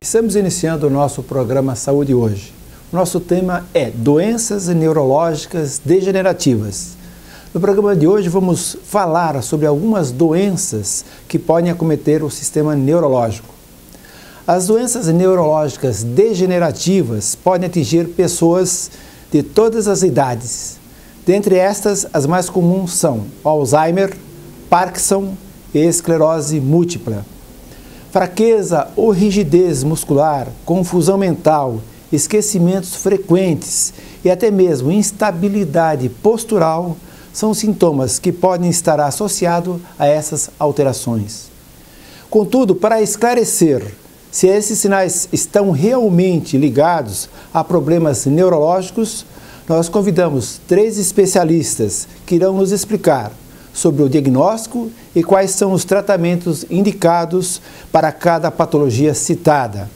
Estamos iniciando o nosso programa Saúde hoje. O nosso tema é doenças neurológicas degenerativas. No programa de hoje vamos falar sobre algumas doenças que podem acometer o sistema neurológico. As doenças neurológicas degenerativas podem atingir pessoas de todas as idades. Dentre estas, as mais comuns são Alzheimer, Parkinson e esclerose múltipla. Fraqueza ou rigidez muscular, confusão mental, esquecimentos frequentes e até mesmo instabilidade postural são sintomas que podem estar associados a essas alterações. Contudo, para esclarecer se esses sinais estão realmente ligados a problemas neurológicos, nós convidamos 3 especialistas que irão nos explicar sobre o diagnóstico e quais são os tratamentos indicados para cada patologia citada.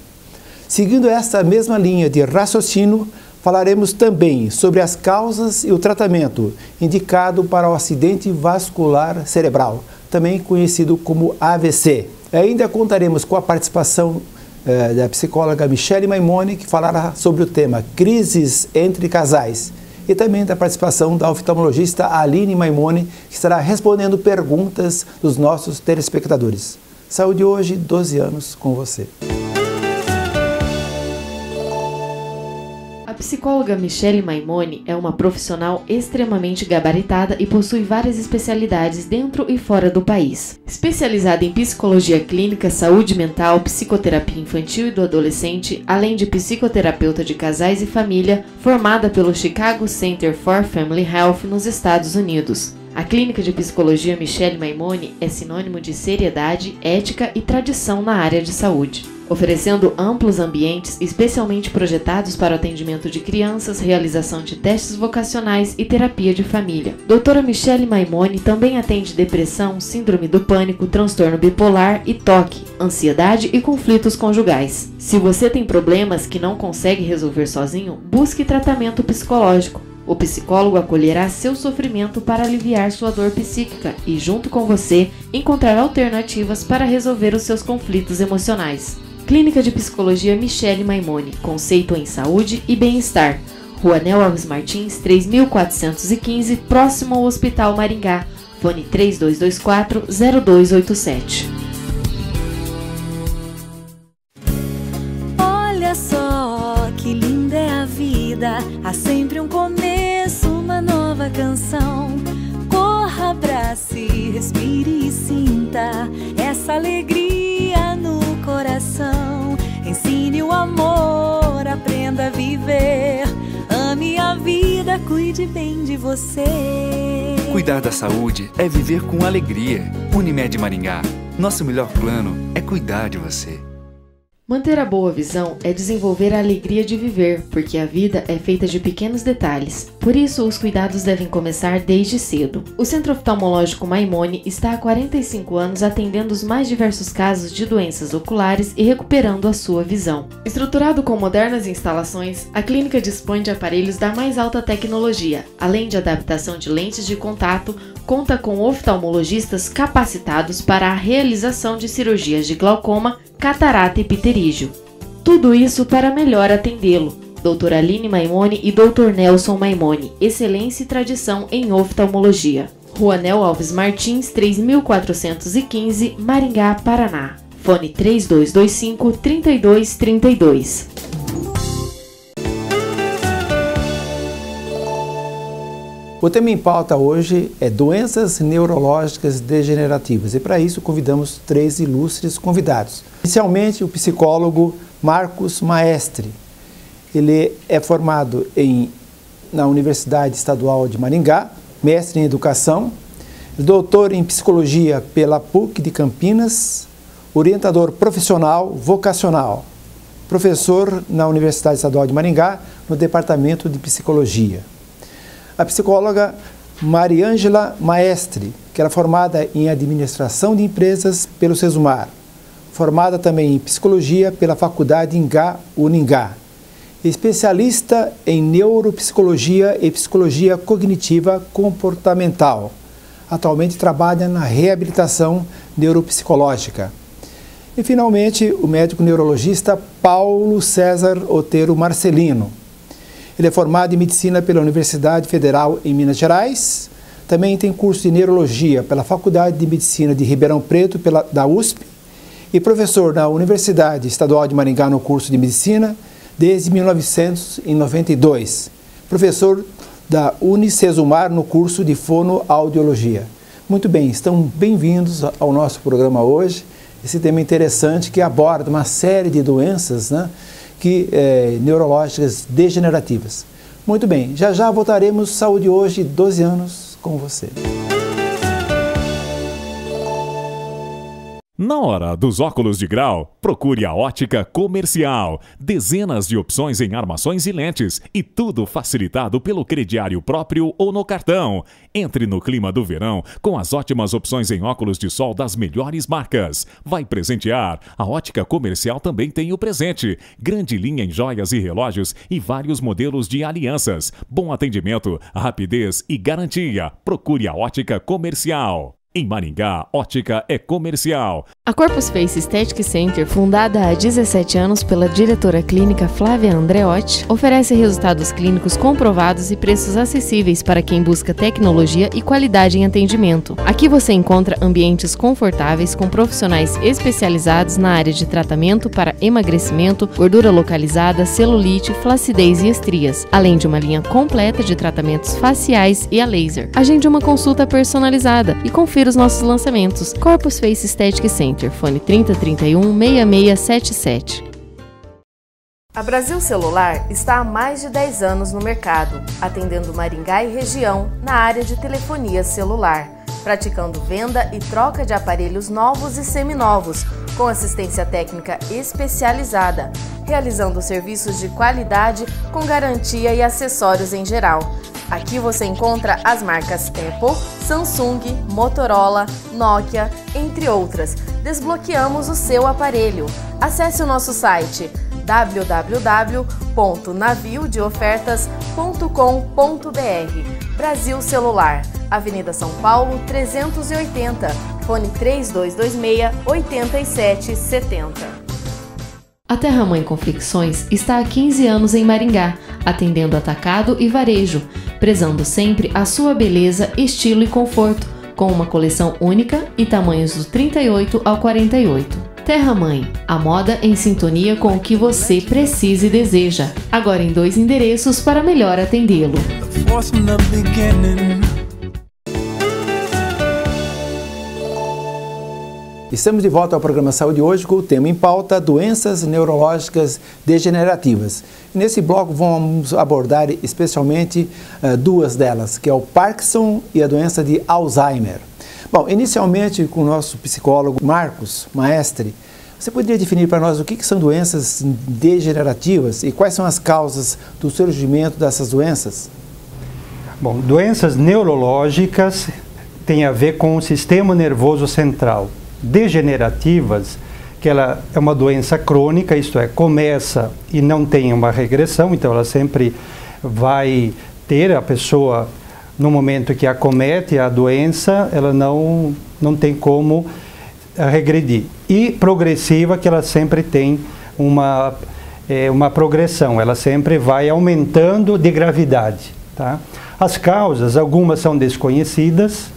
Seguindo esta mesma linha de raciocínio, falaremos também sobre as causas e o tratamento indicado para o acidente vascular cerebral, também conhecido como AVC. Ainda contaremos com a participação da psicóloga Michele Maimone, que falará sobre o tema crises entre casais, e também da participação da oftalmologista Aline Maimone, que estará respondendo perguntas dos nossos telespectadores. Saúde hoje, 12 anos com você. A psicóloga Michele Maimone é uma profissional extremamente gabaritada e possui várias especialidades dentro e fora do país. Especializada em psicologia clínica, saúde mental, psicoterapia infantil e do adolescente, além de psicoterapeuta de casais e família, formada pelo Chicago Center for Family Health nos Estados Unidos. A clínica de psicologia Michele Maimone é sinônimo de seriedade, ética e tradição na área de saúde, oferecendo amplos ambientes especialmente projetados para o atendimento de crianças, realização de testes vocacionais e terapia de família. Doutora Michele Maimone também atende depressão, síndrome do pânico, transtorno bipolar e TOC, ansiedade e conflitos conjugais. Se você tem problemas que não consegue resolver sozinho, busque tratamento psicológico. O psicólogo acolherá seu sofrimento para aliviar sua dor psíquica e, junto com você, encontrar alternativas para resolver os seus conflitos emocionais. Clínica de Psicologia Michele Maimone, conceito em saúde e bem-estar. Rua Nel Alves Martins, 3415, próximo ao Hospital Maringá. Fone 3224-0287. Olha só que linda é a vida, há sempre um começo, uma nova canção. Corra, abrace, respire e sinta essa alegria no coração. Ensine o amor, aprenda a viver. Ame a vida, cuide bem de você. Cuidar da saúde é viver com alegria. Unimed Maringá, nosso melhor plano é cuidar de você. Manter a boa visão é desenvolver a alegria de viver, porque a vida é feita de pequenos detalhes. Por isso, os cuidados devem começar desde cedo. O Centro Oftalmológico Maimone está há 45 anos atendendo os mais diversos casos de doenças oculares e recuperando a sua visão. Estruturado com modernas instalações, a clínica dispõe de aparelhos da mais alta tecnologia, além de adaptação de lentes de contato, conta com oftalmologistas capacitados para a realização de cirurgias de glaucoma, catarata e pterígio. Tudo isso para melhor atendê-lo. Doutora Aline Maimone e Dr. Nelson Maimone, excelência e tradição em oftalmologia. Rua Nel Alves Martins, 3415, Maringá, Paraná. Fone 3225-3232. O tema em pauta hoje é doenças neurológicas degenerativas e para isso convidamos 3 ilustres convidados. Inicialmente o psicólogo Marcos Maestre. Ele é formado na Universidade Estadual de Maringá, mestre em educação, doutor em psicologia pela PUC de Campinas, orientador profissional vocacional, professor na Universidade Estadual de Maringá no Departamento de Psicologia. A psicóloga Mariângela Maestre, que era formada em Administração de Empresas pelo Sesumar, formada também em Psicologia pela Faculdade Ingá Uningá, especialista em Neuropsicologia e Psicologia Cognitiva Comportamental. Atualmente trabalha na reabilitação neuropsicológica. E, finalmente, o médico neurologista Paulo César Otero Marcelino. Ele é formado em Medicina pela Universidade Federal em Minas Gerais. Também tem curso de Neurologia pela Faculdade de Medicina de Ribeirão Preto, da USP. E professor na Universidade Estadual de Maringá no curso de Medicina desde 1992. Professor da Unicesumar no curso de Fonoaudiologia. Muito bem, estão bem-vindos ao nosso programa hoje. Esse tema interessante que aborda uma série de doenças, né, neurológicas degenerativas. Muito bem, já voltaremos. Saúde Hoje, 12 anos com você. Na hora dos óculos de grau, procure a Ótica Comercial. Dezenas de opções em armações e lentes e tudo facilitado pelo crediário próprio ou no cartão. Entre no clima do verão com as ótimas opções em óculos de sol das melhores marcas. Vai presentear? A Ótica Comercial também tem o presente. Grande linha em joias e relógios e vários modelos de alianças. Bom atendimento, rapidez e garantia. Procure a Ótica Comercial. Em Maringá, ótica é comercial. A Corpus Face Aesthetic Center, fundada há 17 anos pela diretora clínica Flávia Andreotti, oferece resultados clínicos comprovados e preços acessíveis para quem busca tecnologia e qualidade em atendimento. Aqui você encontra ambientes confortáveis com profissionais especializados na área de tratamento para emagrecimento, gordura localizada, celulite, flacidez e estrias, além de uma linha completa de tratamentos faciais e a laser. Agende uma consulta personalizada e confira os nossos lançamentos. Corpus Face Aesthetic Center, fone 3031-6677. A Brasil Celular está há mais de 10 anos no mercado, atendendo Maringá e região na área de telefonia celular, praticando venda e troca de aparelhos novos e seminovos, com assistência técnica especializada, realizando serviços de qualidade com garantia e acessórios em geral. Aqui você encontra as marcas Apple, Samsung, Motorola, Nokia, entre outras. Desbloqueamos o seu aparelho. Acesse o nosso site www.naviodeofertas.com.br. Brasil Celular, Avenida São Paulo 380, fone 3226-8770. A Terra Mãe Confecções está há 15 anos em Maringá, atendendo atacado e varejo, prezando sempre a sua beleza, estilo e conforto, com uma coleção única e tamanhos do 38 ao 48. Terra Mãe, a moda em sintonia com o que você precisa e deseja. Agora em 2 endereços para melhor atendê-lo. Estamos de volta ao programa Saúde Hoje com o tema em pauta: doenças neurológicas degenerativas. E nesse bloco vamos abordar especialmente 2 delas, que é o Parkinson e a doença de Alzheimer. Bom, inicialmente com o nosso psicólogo Marcos Maestre, você poderia definir para nós o que são doenças degenerativas e quais são as causas do surgimento dessas doenças? Bom, doenças neurológicas têm a ver com o sistema nervoso central. Degenerativas, que ela é uma doença crônica, isto é, começa e não tem uma regressão, então ela sempre vai ter, a pessoa, no momento que acomete a doença, ela não tem como regredir. E progressiva, que ela sempre tem uma progressão, ela sempre vai aumentando de gravidade. Tá? As causas, algumas são desconhecidas,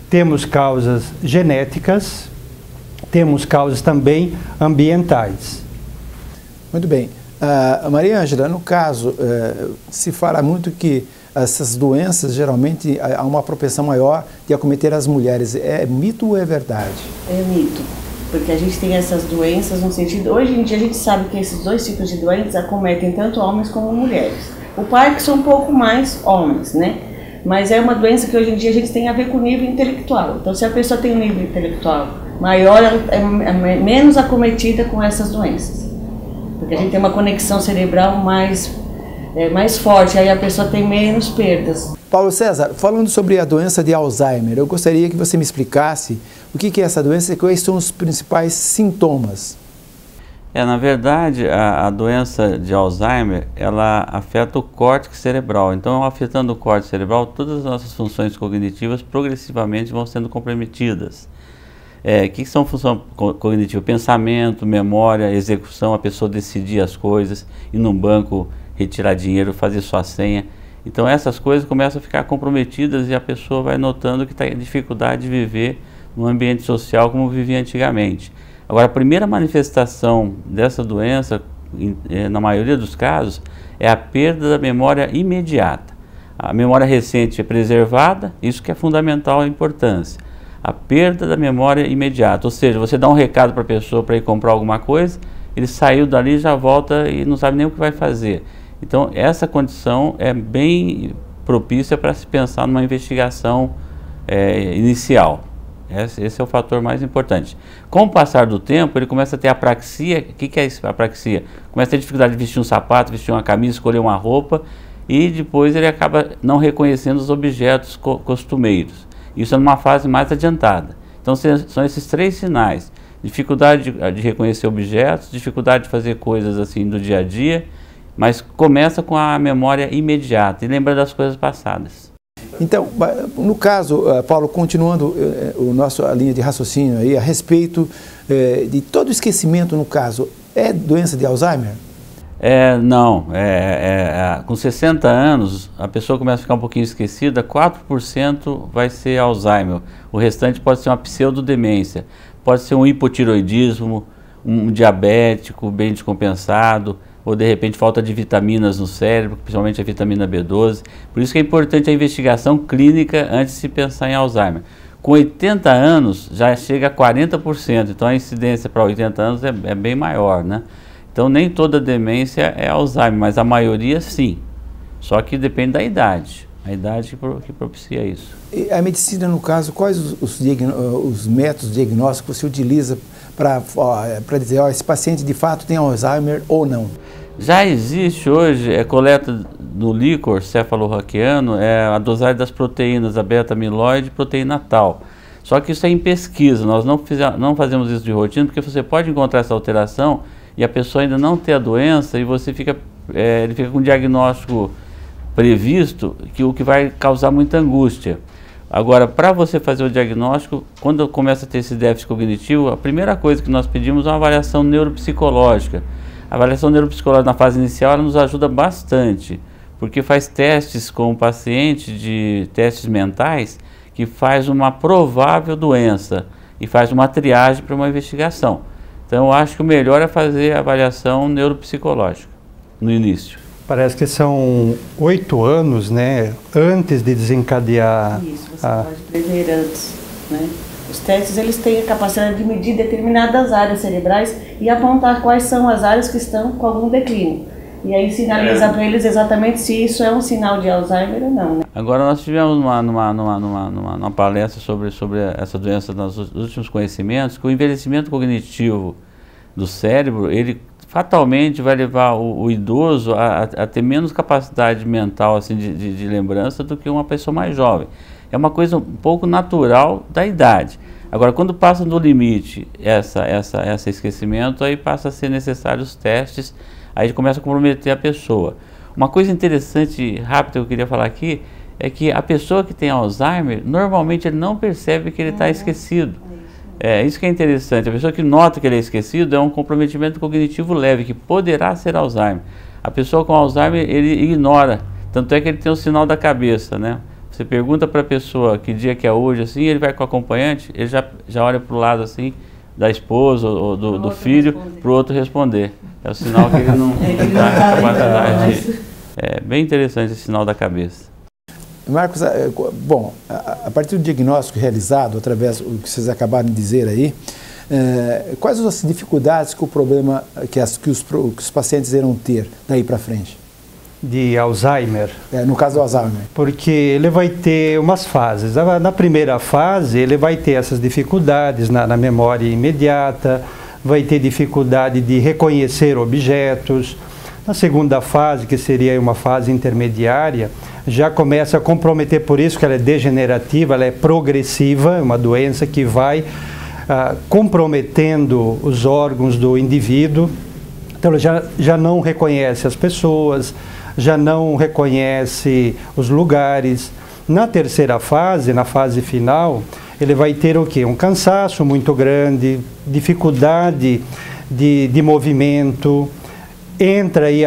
temos causas genéticas, temos causas também ambientais. Muito bem. Maria Ângela, no caso, se fala muito que essas doenças, geralmente, há uma propensão maior de acometer as mulheres. É mito ou é verdade? É mito, porque a gente tem essas doenças no sentido... Hoje em dia a gente sabe que esses 2 tipos de doenças acometem tanto homens como mulheres. O Parkinson um pouco mais homens, né? Mas é uma doença que hoje em dia a gente tem a ver com o nível intelectual. Então, se a pessoa tem um nível intelectual maior, ela é menos acometida com essas doenças. Porque a gente tem uma conexão cerebral mais forte, aí a pessoa tem menos perdas. Paulo César, falando sobre a doença de Alzheimer, eu gostaria que você me explicasse o que é essa doença e quais são os principais sintomas. Na verdade, a doença de Alzheimer, ela afeta o córtex cerebral. Então, afetando o córtex cerebral, todas as nossas funções cognitivas progressivamente vão sendo comprometidas. que são função cognitiva? Pensamento, memória, execução, a pessoa decidir as coisas, ir num banco, retirar dinheiro, fazer sua senha. Então essas coisas começam a ficar comprometidas e a pessoa vai notando que está em dificuldade de viver num ambiente social como vivia antigamente. Agora, a primeira manifestação dessa doença, na maioria dos casos, é a perda da memória imediata. A memória recente é preservada, isso que é fundamental, a importância. A perda da memória imediata, ou seja, você dá um recado para a pessoa para ir comprar alguma coisa, ele saiu dali, já volta e não sabe nem o que vai fazer. Então, essa condição é bem propícia para se pensar numa investigação inicial. Esse é o fator mais importante. Com o passar do tempo, ele começa a ter apraxia. O que é isso, apraxia? Começa a ter dificuldade de vestir um sapato, vestir uma camisa, escolher uma roupa, e depois ele acaba não reconhecendo os objetos costumeiros. Isso é numa fase mais adiantada. Então, são esses 3 sinais: dificuldade de reconhecer objetos, dificuldade de fazer coisas assim do dia a dia, mas começa com a memória imediata e lembra das coisas passadas. Então, no caso, Paulo, continuando a linha de raciocínio aí, a respeito de todo o esquecimento, no caso, é doença de Alzheimer? Não. Com 60 anos, a pessoa começa a ficar um pouquinho esquecida, 4% vai ser Alzheimer. O restante pode ser uma pseudodemência, pode ser um hipotiroidismo, um diabético bem descompensado, ou de repente falta de vitaminas no cérebro, principalmente a vitamina B12. Por isso que é importante a investigação clínica antes de se pensar em Alzheimer. Com 80 anos já chega a 40%, então a incidência para 80 anos é bem maior, né? Então nem toda demência é Alzheimer, mas a maioria sim, só que depende da idade, a idade que propicia isso. E a medicina, no caso, quais os métodos diagnósticos você utiliza para dizer, esse paciente de fato tem Alzheimer ou não? Já existe hoje, coleta no líquor cefalorraquiano, a dosagem das proteínas, a beta-amiloide e proteína tal. Só que isso é em pesquisa, nós não fazemos isso de rotina, porque você pode encontrar essa alteração e a pessoa ainda não ter a doença e ele fica com um diagnóstico previsto, o que vai causar muita angústia. Agora, para você fazer o diagnóstico, quando começa a ter esse déficit cognitivo, a primeira coisa que nós pedimos é uma avaliação neuropsicológica. A avaliação neuropsicológica na fase inicial ela nos ajuda bastante, porque faz testes com o paciente, testes mentais, que faz uma provável doença e faz uma triagem para uma investigação. Então, eu acho que o melhor é fazer a avaliação neuropsicológica no início. Parece que são 8 anos, né, antes de desencadear... Isso, você pode prever antes, né? Os testes, eles têm a capacidade de medir determinadas áreas cerebrais e apontar quais são as áreas que estão com algum declínio. E aí sinaliza para eles exatamente se isso é um sinal de Alzheimer ou não, né? Agora, nós tivemos numa palestra sobre essa doença, nos últimos conhecimentos, que o envelhecimento cognitivo do cérebro, ele fatalmente vai levar o idoso a ter menos capacidade mental assim, de lembrança do que uma pessoa mais jovem. É uma coisa um pouco natural da idade. Agora, quando passa do limite esse esquecimento, aí passa a ser necessários testes, aí começa a comprometer a pessoa. Uma coisa interessante, rápida, que eu queria falar aqui, é que a pessoa que tem Alzheimer, normalmente ele não percebe que ele está esquecido. Isso que é interessante. A pessoa que nota que ele é esquecido é um comprometimento cognitivo leve, que poderá ser Alzheimer. A pessoa com Alzheimer, ele ignora, tanto é que ele tem o sinal da cabeça, né? Você pergunta para a pessoa que dia que é hoje, assim, ele vai com o acompanhante, ele já olha para o lado, assim, da esposa ou do filho, para o outro responder. É o sinal que ele não tem capacidade. É bem interessante esse sinal da cabeça. Marcos, bom, a partir do diagnóstico realizado, através do que vocês acabaram de dizer aí, quais as dificuldades que o problema, que os pacientes irão ter daí para frente? De Alzheimer. No caso do Alzheimer. Porque ele vai ter umas fases. Na primeira fase, ele vai ter essas dificuldades na memória imediata, vai ter dificuldade de reconhecer objetos. Na segunda fase, que seria uma fase intermediária, já começa a comprometer, por isso que ela é degenerativa, ela é progressiva, é uma doença que vai comprometendo os órgãos do indivíduo. Então, ele já não reconhece as pessoas, já não reconhece os lugares. Na terceira fase, na fase final, ele vai ter o quê? Um cansaço muito grande, dificuldade de movimento, entra aí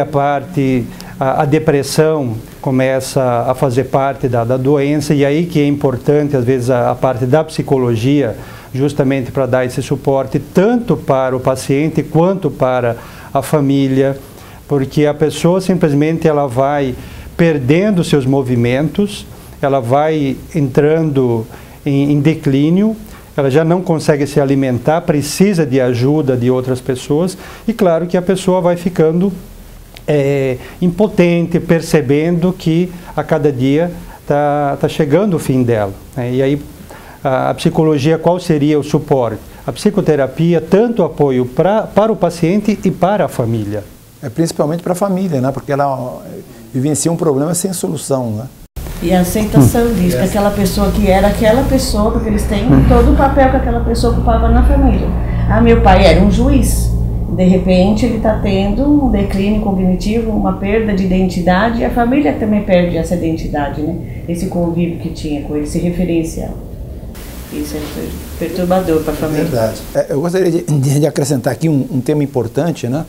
a depressão começa a fazer parte da doença, e aí que é importante, às vezes, a parte da psicologia, justamente para dar esse suporte tanto para o paciente quanto para a família, porque a pessoa simplesmente ela vai perdendo seus movimentos, ela vai entrando em declínio, ela já não consegue se alimentar, precisa de ajuda de outras pessoas, e claro que a pessoa vai ficando impotente, percebendo que a cada dia está chegando o fim dela, né? E aí a psicologia, qual seria o suporte? A psicoterapia, tanto apoio para o paciente e para a família. Principalmente para a família, né? Porque ela vivencia um problema sem solução, né? E a aceitação disso, que aquela pessoa que era aquela pessoa, porque eles têm todo o papel que aquela pessoa ocupava na família. Meu pai era um juiz. De repente ele está tendo um declínio cognitivo, uma perda de identidade, e a família também perde essa identidade, né? Esse convívio que tinha com ele, esse referencial. Isso é perturbador para a família. Verdade. Eu gostaria de acrescentar aqui um tema importante, né?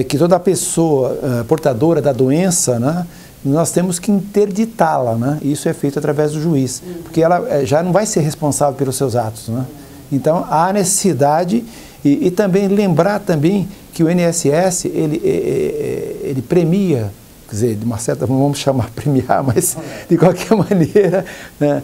Que toda pessoa portadora da doença, né? Nós temos que interditá-la, né? Isso é feito através do juiz, porque ela já não vai ser responsável pelos seus atos, né? Então há necessidade. E também lembrar também que o INSS, ele premia, quer dizer, de uma certa forma, vamos chamar premiar, mas de qualquer maneira, né,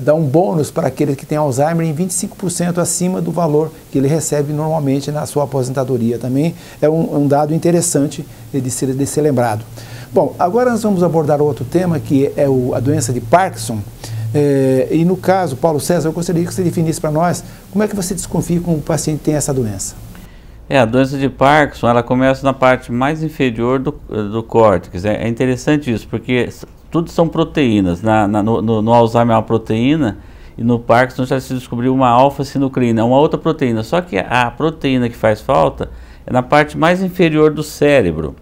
dá um bônus para aquele que tem Alzheimer em 25% acima do valor que ele recebe normalmente na sua aposentadoria. Também é um dado interessante de ser lembrado. Bom, agora nós vamos abordar outro tema, que é a doença de Parkinson. E no caso, Paulo César, eu gostaria que você definisse para nós como é que você desconfia que um paciente tem essa doença. A doença de Parkinson, ela começa na parte mais inferior do córtex. É interessante isso, porque tudo são proteínas. No Alzheimer é uma proteína, e no Parkinson já se descobriu uma alfa-sinucleína, uma outra proteína. Só que a proteína que faz falta é na parte mais inferior do cérebro.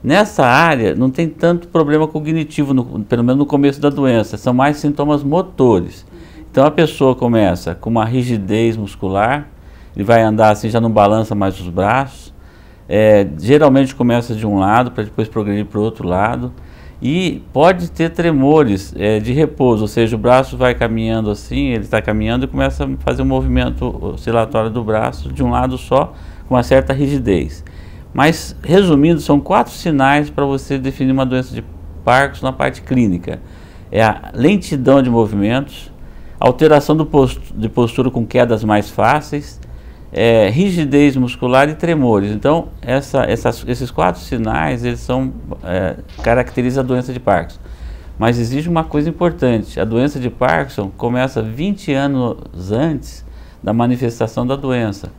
Nessa área não tem tanto problema cognitivo, pelo menos no começo da doença, são mais sintomas motores. Então a pessoa começa com uma rigidez muscular, ele vai andar assim, já não balança mais os braços, geralmente começa de um lado para depois progredir para o outro lado, e pode ter tremores de repouso, ou seja, o braço vai caminhando assim, ele está caminhando e começa a fazer um movimento oscilatório do braço de um lado só, com uma certa rigidez. Mas, resumindo, são 4 sinais para você definir uma doença de Parkinson na parte clínica. É a lentidão de movimentos, alteração de postura com quedas mais fáceis, rigidez muscular e tremores. Então, esses 4 sinais, eles caracterizam a doença de Parkinson. Mas existe uma coisa importante, a doença de Parkinson começa 20 anos antes da manifestação da doença.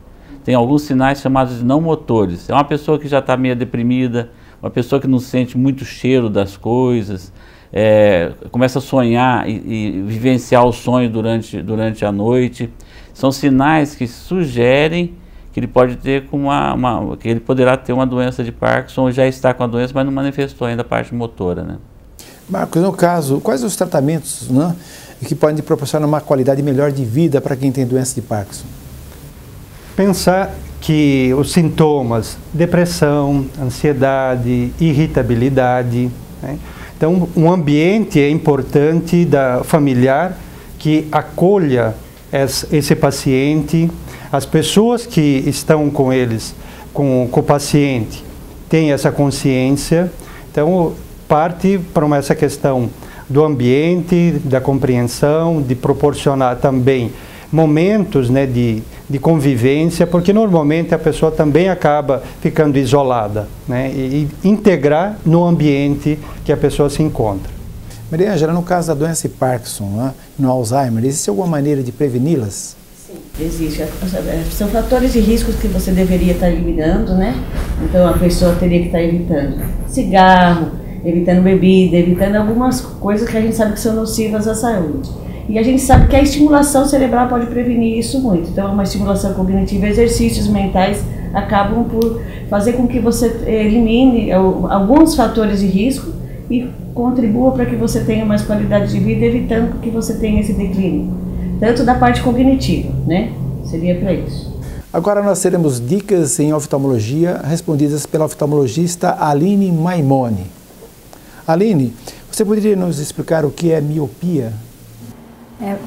Tem alguns sinais chamados de não motores. É uma pessoa que já está meio deprimida, uma pessoa que não sente muito cheiro das coisas, começa a sonhar e vivenciar o sonho durante a noite. São sinais que sugerem que ele pode ter que ele poderá ter uma doença de Parkinson, ou já está com a doença, mas não manifestou ainda a parte motora, né? Marcos, no caso, quais os tratamentos, né, que podem proporcionar uma qualidade melhor de vida para quem tem doença de Parkinson? Pensar que os sintomas, depressão, ansiedade, irritabilidade, né? Então, um ambiente é importante familiar que acolha esse paciente, as pessoas que estão com eles, com o paciente, têm essa consciência. Então, parte para essa questão do ambiente, da compreensão, de proporcionar também momentos, né, de convivência, porque normalmente a pessoa também acaba ficando isolada, né, e integrar no ambiente que a pessoa se encontra. Maria Ângela, no caso da doença de Parkinson, né, no Alzheimer, existe alguma maneira de preveni-las? Sim, existe. São fatores de risco que você deveria estar eliminando, né? Então a pessoa teria que estar evitando cigarro, evitando bebida, evitando algumas coisas que a gente sabe que são nocivas à saúde. E a gente sabe que a estimulação cerebral pode prevenir isso muito. Então, uma estimulação cognitiva, exercícios mentais acabam por fazer com que você elimine alguns fatores de risco e contribua para que você tenha mais qualidade de vida, evitando que você tenha esse declínio. tanto da parte cognitiva, né? Seria para isso. Agora nós teremos dicas em oftalmologia respondidas pela oftalmologista Aline Maimone. Aline, você poderia nos explicar o que é miopia?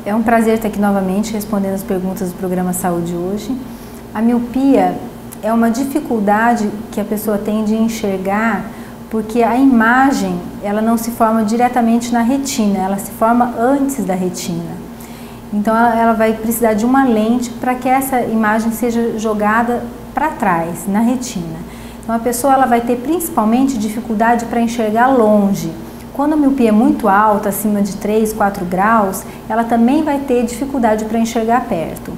É um prazer estar aqui novamente respondendo as perguntas do programa Saúde hoje. A miopia é uma dificuldade que a pessoa tem de enxergar porque a imagem ela não se forma diretamente na retina, ela se forma antes da retina. Então ela vai precisar de uma lente para que essa imagem seja jogada para trás, na retina. Então a pessoa ela vai ter principalmente dificuldade para enxergar longe. Quando a miopia é muito alta, acima de 3, 4 graus, ela também vai ter dificuldade para enxergar perto.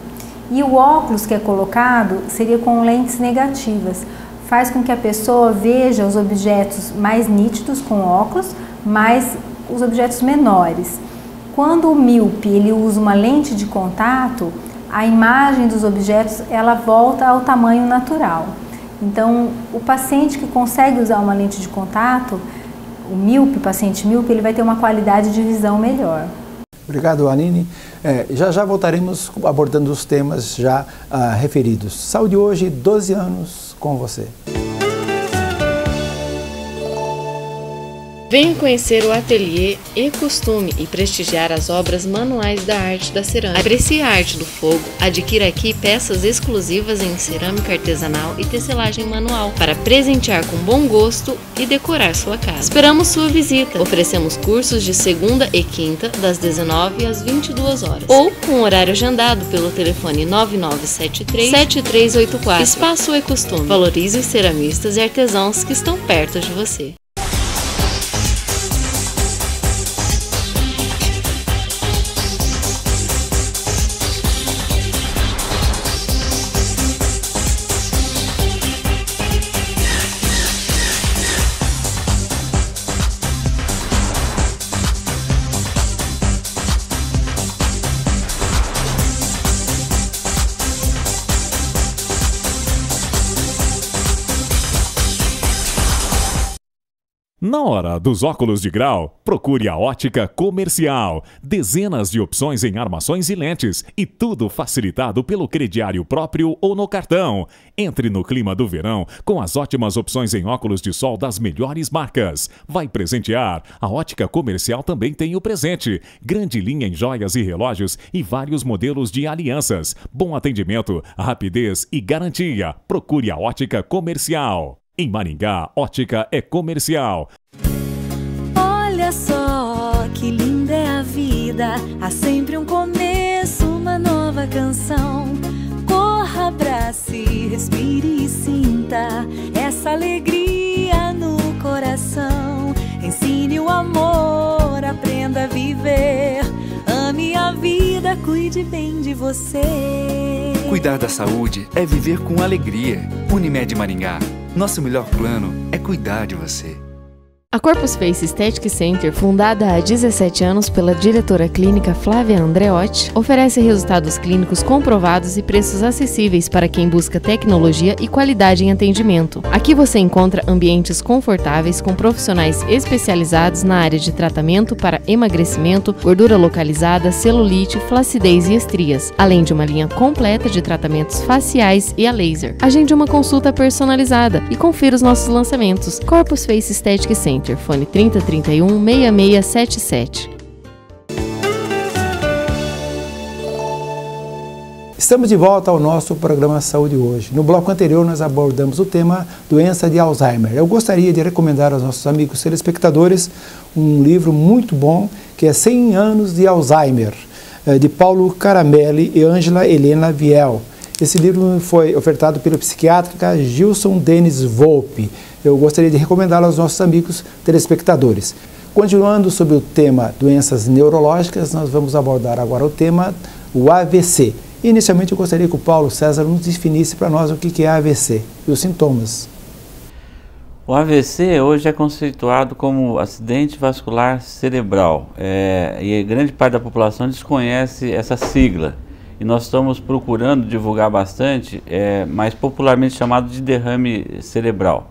E o óculos que é colocado seria com lentes negativas. Faz com que a pessoa veja os objetos mais nítidos com óculos, mas os objetos menores. Quando o míope ele usa uma lente de contato, a imagem dos objetos ela volta ao tamanho natural. Então, o paciente que consegue usar uma lente de contato, o paciente míope, ele vai ter uma qualidade de visão melhor. Obrigado, Aline. Já voltaremos abordando os temas já referidos. Saúde hoje, 12 anos com você. Venha conhecer o ateliê e costume e prestigiar as obras manuais da arte da cerâmica. Aprecie a arte do fogo, adquira aqui peças exclusivas em cerâmica artesanal e tecelagem manual para presentear com bom gosto e decorar sua casa. Esperamos sua visita. Oferecemos cursos de segunda e quinta, das 19 às 22 horas. Ou com horário agendado pelo telefone 9973-7384. Espaço e Costume. Valorize os ceramistas e artesãos que estão perto de você. Na hora dos óculos de grau, procure a Ótica Comercial. Dezenas de opções em armações e lentes e tudo facilitado pelo crediário próprio ou no cartão. Entre no clima do verão com as ótimas opções em óculos de sol das melhores marcas. Vai presentear? A Ótica Comercial também tem o presente. Grande linha em joias e relógios e vários modelos de alianças. Bom atendimento, rapidez e garantia. Procure a Ótica Comercial. Em Maringá, Ótica é Comercial. Olha só que linda é a vida, há sempre um começo, uma nova canção. Corra, abrace, respire e sinta essa alegria no coração. Ensine o amor, aprenda a viver, ame a vida, cuide bem de você. Cuidar da saúde é viver com alegria. Unimed Maringá. Nosso melhor plano é cuidar de você. A Corpus Face Aesthetic Center, fundada há 17 anos pela diretora clínica Flávia Andreotti, oferece resultados clínicos comprovados e preços acessíveis para quem busca tecnologia e qualidade em atendimento. Aqui você encontra ambientes confortáveis com profissionais especializados na área de tratamento para emagrecimento, gordura localizada, celulite, flacidez e estrias, além de uma linha completa de tratamentos faciais e a laser. Agende uma consulta personalizada e confira os nossos lançamentos. Corpus Face Aesthetic Center. Fone 3031-6677. Estamos de volta ao nosso programa Saúde Hoje. No bloco anterior nós abordamos o tema doença de Alzheimer. Eu gostaria de recomendar aos nossos amigos telespectadores um livro muito bom que é 100 anos de Alzheimer, de Paulo Caramelli e Ângela Helena Viel. Esse livro foi ofertado pelo psiquiatra Gilson Denis Volpe. Eu gostaria de recomendá-lo aos nossos amigos telespectadores. Continuando sobre o tema doenças neurológicas, nós vamos abordar agora o tema o AVC. Inicialmente eu gostaria que o Paulo César nos definisse para nós o que é AVC e os sintomas. O AVC hoje é conceituado como acidente vascular cerebral e grande parte da população desconhece essa sigla. E nós estamos procurando divulgar bastante, mais popularmente chamado de derrame cerebral.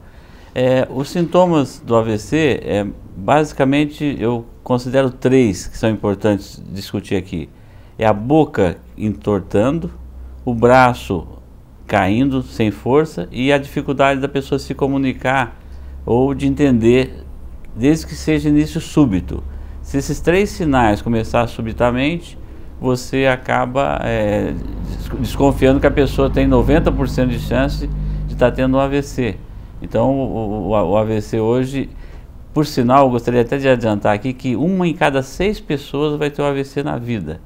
Os sintomas do AVC, basicamente, eu considero 3 que são importantes discutir aqui. É a boca entortando, o braço caindo sem força e a dificuldade da pessoa se comunicar ou de entender, desde que seja início súbito. Se esses 3 sinais começarem subitamente, você acaba desconfiando que a pessoa tem 90% de chance de estar tendo um AVC. Então o AVC hoje, por sinal, eu gostaria até de adiantar aqui que 1 em cada 6 pessoas vai ter um AVC na vida.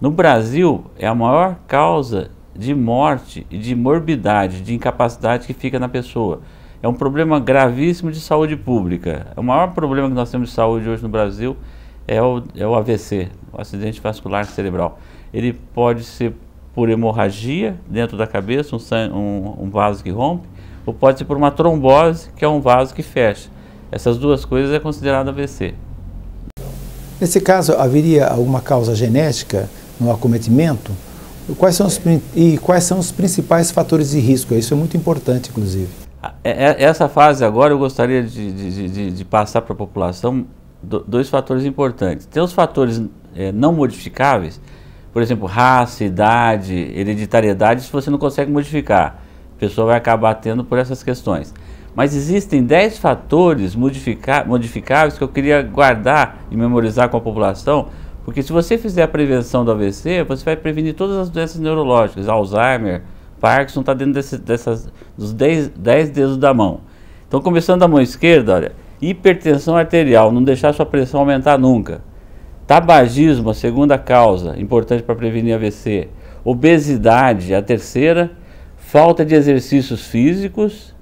No Brasil, é a maior causa de morte e de morbidade, de incapacidade que fica na pessoa. É um problema gravíssimo de saúde pública. O maior problema que nós temos de saúde hoje no Brasil é o AVC, o acidente vascular cerebral. Ele pode ser por hemorragia dentro da cabeça, um vaso que rompe, ou pode ser por uma trombose, que é um vaso que fecha. Essas 2 coisas é considerado AVC. Nesse caso, haveria alguma causa genética no acometimento? Quais são os principais fatores de risco? Isso é muito importante, inclusive. Essa fase agora eu gostaria de passar para a população 2 fatores importantes. Tem os fatores não modificáveis, por exemplo, raça, idade, hereditariedade, se você não consegue modificar, a pessoa vai acabar tendo por essas questões. Mas existem 10 fatores modificáveis que eu queria guardar e memorizar com a população, porque se você fizer a prevenção do AVC, você vai prevenir todas as doenças neurológicas, Alzheimer, Parkinson, está dentro dos 10 dedos da mão. Então, começando da mão esquerda, olha, hipertensão arterial, não deixar sua pressão aumentar nunca. Tabagismo, a segunda causa, importante para prevenir AVC. Obesidade, a terceira. Falta de exercícios físicos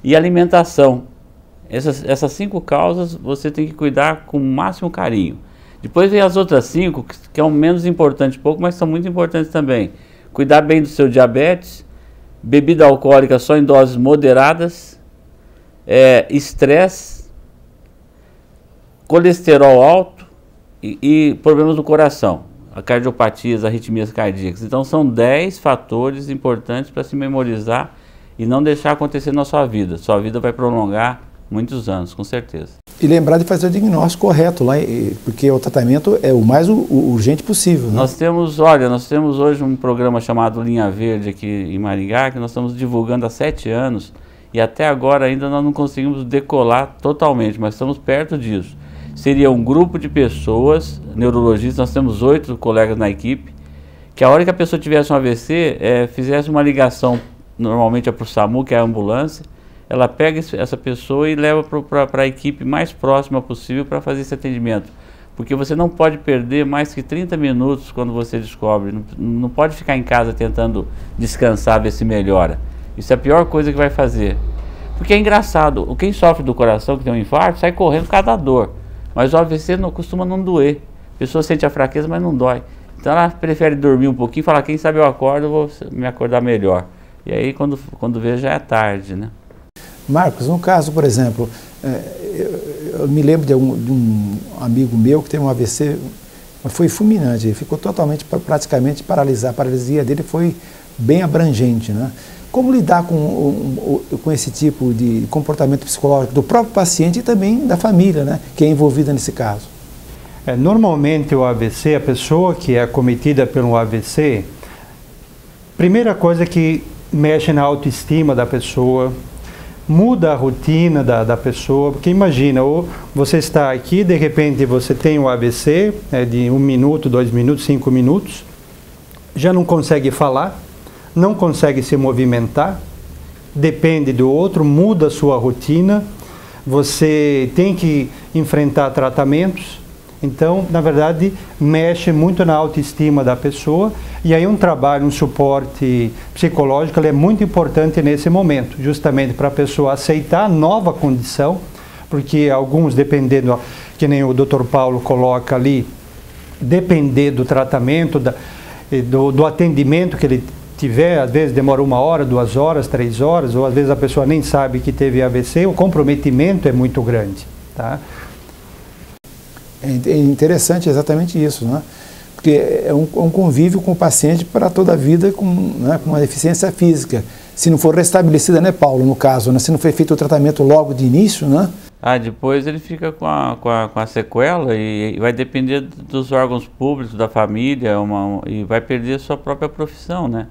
e alimentação. Essas 5 causas você tem que cuidar com o máximo carinho. Depois vem as outras 5, que é o menos importante pouco, mas são muito importantes também. Cuidar bem do seu diabetes, bebida alcoólica só em doses moderadas, estresse, colesterol alto e problemas do coração, cardiopatias, arritmias cardíacas. Então são 10 fatores importantes para se memorizar e não deixar acontecer na sua vida. Sua vida vai prolongar muitos anos, com certeza. E lembrar de fazer o diagnóstico correto lá, porque o tratamento é o mais urgente possível, né? Nós temos hoje um programa chamado Linha Verde aqui em Maringá, que nós estamos divulgando há 7 anos e até agora ainda nós não conseguimos decolar totalmente, mas estamos perto disso. Seria um grupo de pessoas, neurologistas, nós temos 8 colegas na equipe, que a hora que a pessoa tivesse um AVC, fizesse uma ligação, normalmente é para o SAMU, que é a ambulância, ela pega essa pessoa e leva para a equipe mais próxima possível para fazer esse atendimento. Porque você não pode perder mais que 30 minutos quando você descobre. Não pode ficar em casa tentando descansar, ver se melhora. Isso é a pior coisa que vai fazer. Porque é engraçado, quem sofre do coração, que tem um infarto, sai correndo por causa da dor. Mas o AVC costuma não doer. A pessoa sente a fraqueza, mas não dói. Então ela prefere dormir um pouquinho e falar, quem sabe eu acordo, eu vou me acordar melhor. E aí quando vê já é tarde, né? Marcos, no caso, por exemplo, eu me lembro de um amigo meu que teve um AVC, foi fulminante, ele ficou praticamente paralisado, a paralisia dele foi bem abrangente, né? Como lidar com esse tipo de comportamento psicológico do próprio paciente e também da família, né, que é envolvida nesse caso? Normalmente o AVC, a pessoa que é acometida pelo AVC, primeira coisa que mexe na autoestima da pessoa, muda a rotina da pessoa, porque imagina, ou você está aqui, de repente você tem um AVC de 1 minuto, 2 minutos, 5 minutos, já não consegue falar, não consegue se movimentar, depende do outro, muda a sua rotina, você tem que enfrentar tratamentos. Então, na verdade, mexe muito na autoestima da pessoa e aí um trabalho, um suporte psicológico ele é muito importante nesse momento, justamente para a pessoa aceitar a nova condição, porque alguns, dependendo, que nem o Dr. Paulo coloca ali, depender do tratamento, do atendimento que ele tiver, às vezes demora 1 hora, 2 horas, 3 horas, ou às vezes a pessoa nem sabe que teve AVC, o comprometimento é muito grande, tá? É interessante exatamente isso, né? Porque é um convívio com o paciente para toda a vida com uma deficiência física. Se não for restabelecida, né, Paulo, no caso, né? Se não foi feito o tratamento logo de início, né? Depois ele fica com a sequela e vai depender dos órgãos públicos, da família, e vai perder a sua própria profissão, né?